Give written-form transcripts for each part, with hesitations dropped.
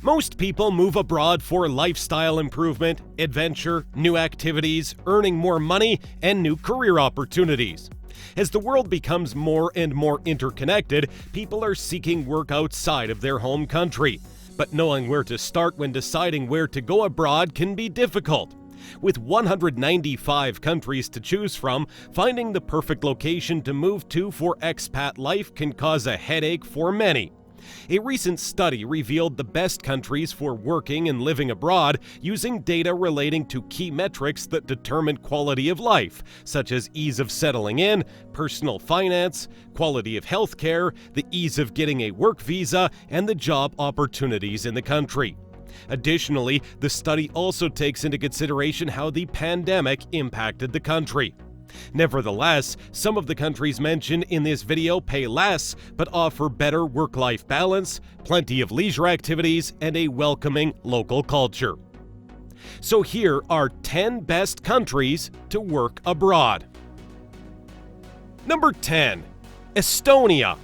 Most people move abroad for lifestyle improvement, adventure, new activities, earning more money, and new career opportunities. As the world becomes more and more interconnected, people are seeking work outside of their home country. But knowing where to start when deciding where to go abroad can be difficult. With 195 countries to choose from, finding the perfect location to move to for expat life can cause a headache for many. A recent study revealed the best countries for working and living abroad using data relating to key metrics that determine quality of life, such as ease of settling in, personal finance, quality of healthcare, the ease of getting a work visa, and the job opportunities in the country. Additionally, the study also takes into consideration how the pandemic impacted the country. Nevertheless, some of the countries mentioned in this video pay less but offer better work-life balance, plenty of leisure activities, and a welcoming local culture. So here are 10 best countries to work abroad. Number 10. Estonia.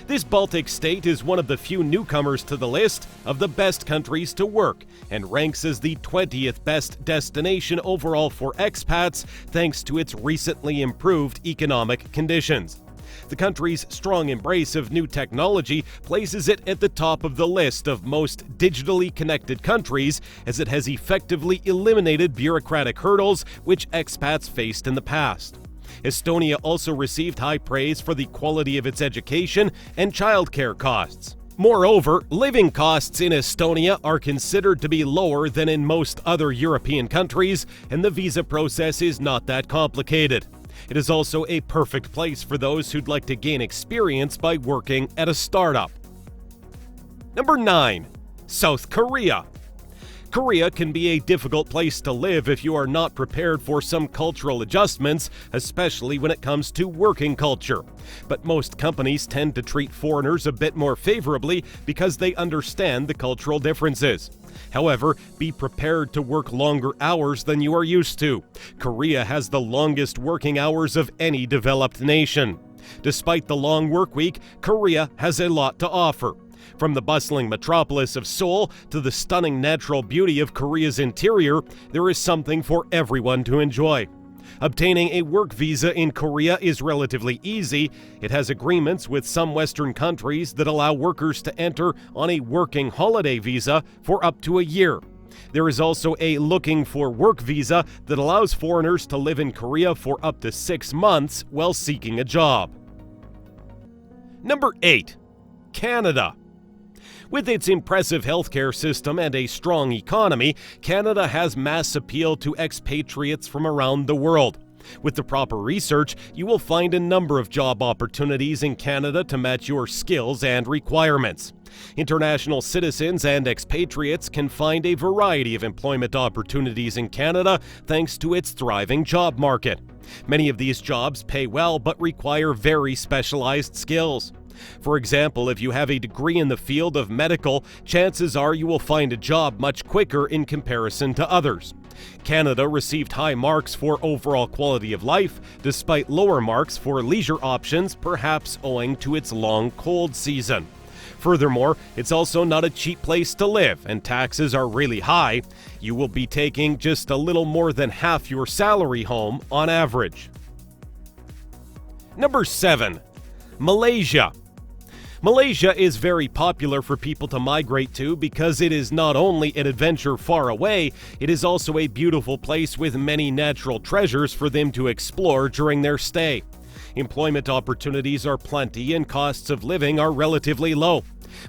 This Baltic state is one of the few newcomers to the list of the best countries to work and ranks as the 20th best destination overall for expats thanks to its recently improved economic conditions. The country's strong embrace of new technology places it at the top of the list of most digitally connected countries, as it has effectively eliminated bureaucratic hurdles which expats faced in the past. Estonia also received high praise for the quality of its education and childcare costs. Moreover, living costs in Estonia are considered to be lower than in most other European countries, and the visa process is not that complicated. It is also a perfect place for those who'd like to gain experience by working at a startup. Number 9. South Korea. Korea can be a difficult place to live if you are not prepared for some cultural adjustments, especially when it comes to working culture. But most companies tend to treat foreigners a bit more favorably because they understand the cultural differences. However, be prepared to work longer hours than you are used to. Korea has the longest working hours of any developed nation. Despite the long work week, Korea has a lot to offer. From the bustling metropolis of Seoul to the stunning natural beauty of Korea's interior, there is something for everyone to enjoy. Obtaining a work visa in Korea is relatively easy. It has agreements with some Western countries that allow workers to enter on a working holiday visa for up to a year. There is also a looking for work visa that allows foreigners to live in Korea for up to 6 months while seeking a job. Number 8. Canada. With its impressive healthcare system and a strong economy, Canada has mass appeal to expatriates from around the world. With the proper research, you will find a number of job opportunities in Canada to match your skills and requirements. International citizens and expatriates can find a variety of employment opportunities in Canada thanks to its thriving job market. Many of these jobs pay well but require very specialized skills. For example, if you have a degree in the field of medical, chances are you will find a job much quicker in comparison to others. Canada received high marks for overall quality of life, despite lower marks for leisure options, perhaps owing to its long cold season. Furthermore, it's also not a cheap place to live, and taxes are really high. You will be taking just a little more than half your salary home on average. Number 7. Malaysia. Malaysia is very popular for people to migrate to because it is not only an adventure far away, it is also a beautiful place with many natural treasures for them to explore during their stay. Employment opportunities are plenty and costs of living are relatively low.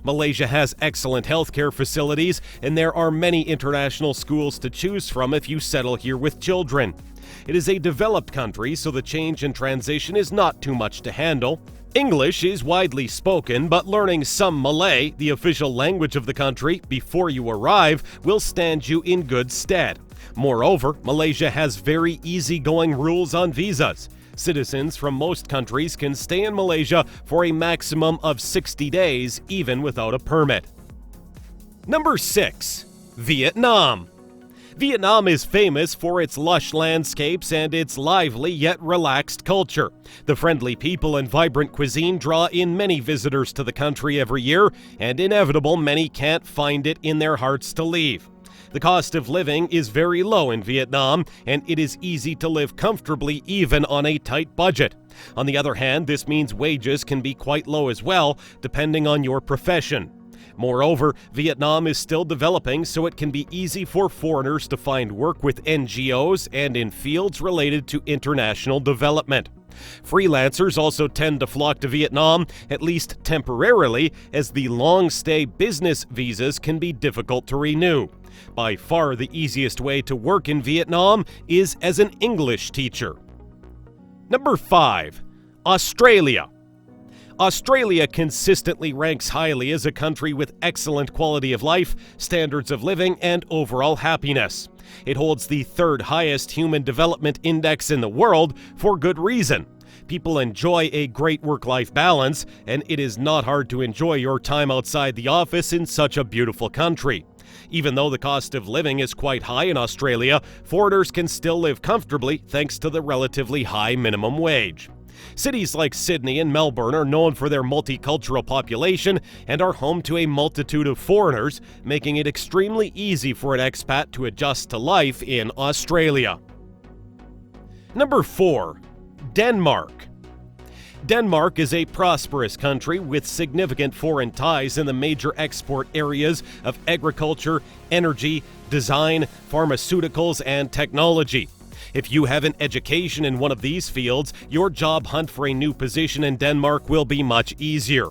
Malaysia has excellent healthcare facilities, and there are many international schools to choose from if you settle here with children. It is a developed country, so the change and transition is not too much to handle. English is widely spoken, but learning some Malay, the official language of the country, before you arrive will stand you in good stead. Moreover, Malaysia has very easygoing rules on visas. Citizens from most countries can stay in Malaysia for a maximum of 60 days, even without a permit. Number 6. Vietnam. Vietnam is famous for its lush landscapes and its lively yet relaxed culture. The friendly people and vibrant cuisine draw in many visitors to the country every year, and inevitable many can't find it in their hearts to leave. The cost of living is very low in Vietnam, and it is easy to live comfortably even on a tight budget. On the other hand, this means wages can be quite low as well, depending on your profession. Moreover, Vietnam is still developing, so it can be easy for foreigners to find work with NGOs and in fields related to international development. Freelancers also tend to flock to Vietnam, at least temporarily, as the long-stay business visas can be difficult to renew. By far the easiest way to work in Vietnam is as an English teacher. Number 5. Australia. Australia consistently ranks highly as a country with excellent quality of life, standards of living, and overall happiness. It holds the third highest human development index in the world for good reason. People enjoy a great work-life balance, and it is not hard to enjoy your time outside the office in such a beautiful country. Even though the cost of living is quite high in Australia, foreigners can still live comfortably thanks to the relatively high minimum wage. Cities like Sydney and Melbourne are known for their multicultural population and are home to a multitude of foreigners, making it extremely easy for an expat to adjust to life in Australia. Number 4. Denmark. Denmark is a prosperous country with significant foreign ties in the major export areas of agriculture, energy, design, pharmaceuticals, and technology. If you have an education in one of these fields, your job hunt for a new position in Denmark will be much easier.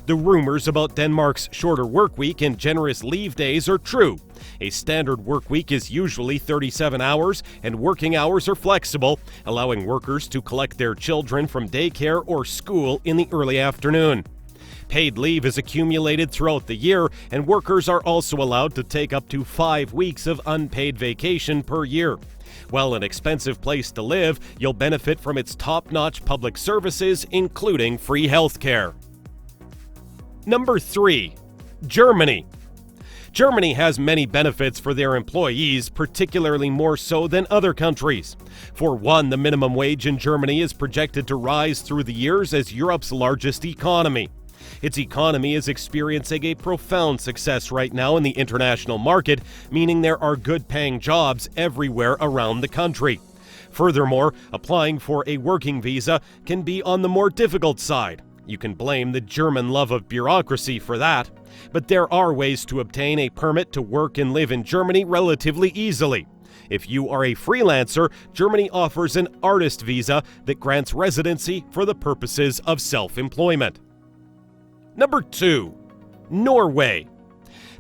The rumors about Denmark's shorter work week and generous leave days are true. A standard work week is usually 37 hours, and working hours are flexible, allowing workers to collect their children from daycare or school in the early afternoon. Paid leave is accumulated throughout the year, and workers are also allowed to take up to 5 weeks of unpaid vacation per year. While an expensive place to live, you'll benefit from its top-notch public services, including free healthcare. Number 3. Germany. Germany has many benefits for their employees, particularly more so than other countries. For one, the minimum wage in Germany is projected to rise through the years as Europe's largest economy. Its economy is experiencing a profound success right now in the international market, meaning there are good-paying jobs everywhere around the country. Furthermore, applying for a working visa can be on the more difficult side. You can blame the German love of bureaucracy for that. But there are ways to obtain a permit to work and live in Germany relatively easily. If you are a freelancer, Germany offers an artist visa that grants residency for the purposes of self-employment. Number 2. Norway.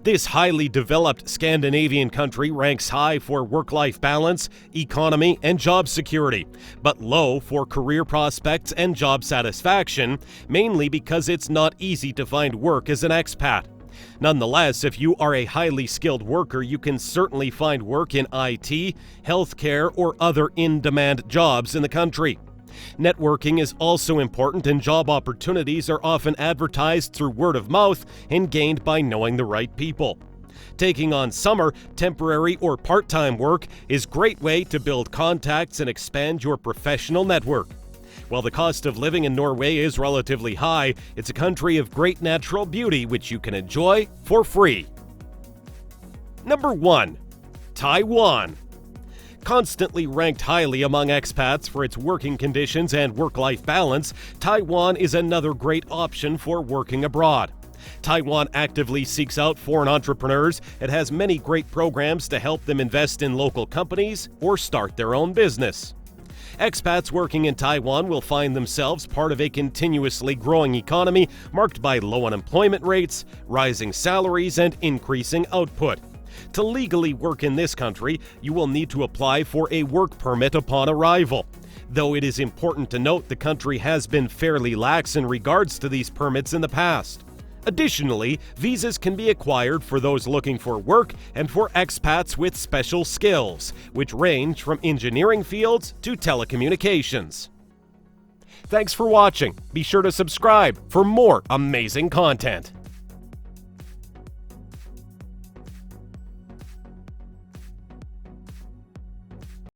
This highly developed Scandinavian country ranks high for work-life balance, economy, and job security, but low for career prospects and job satisfaction, mainly because it's not easy to find work as an expat. Nonetheless, if you are a highly skilled worker, you can certainly find work in IT, healthcare, or other in-demand jobs in the country. Networking is also important, and job opportunities are often advertised through word of mouth and gained by knowing the right people. Taking on summer, temporary, or part-time work is a great way to build contacts and expand your professional network. While the cost of living in Norway is relatively high, it's a country of great natural beauty which you can enjoy for free. Number 1. Taiwan. Constantly ranked highly among expats for its working conditions and work-life balance, Taiwan is another great option for working abroad. Taiwan actively seeks out foreign entrepreneurs and has many great programs to help them invest in local companies or start their own business. Expats working in Taiwan will find themselves part of a continuously growing economy marked by low unemployment rates, rising salaries, and increasing output. To legally work in this country, you will need to apply for a work permit upon arrival. Though it is important to note the country has been fairly lax in regards to these permits in the past. Additionally, visas can be acquired for those looking for work and for expats with special skills, which range from engineering fields to telecommunications. Thanks for watching. Be sure to subscribe for more amazing content.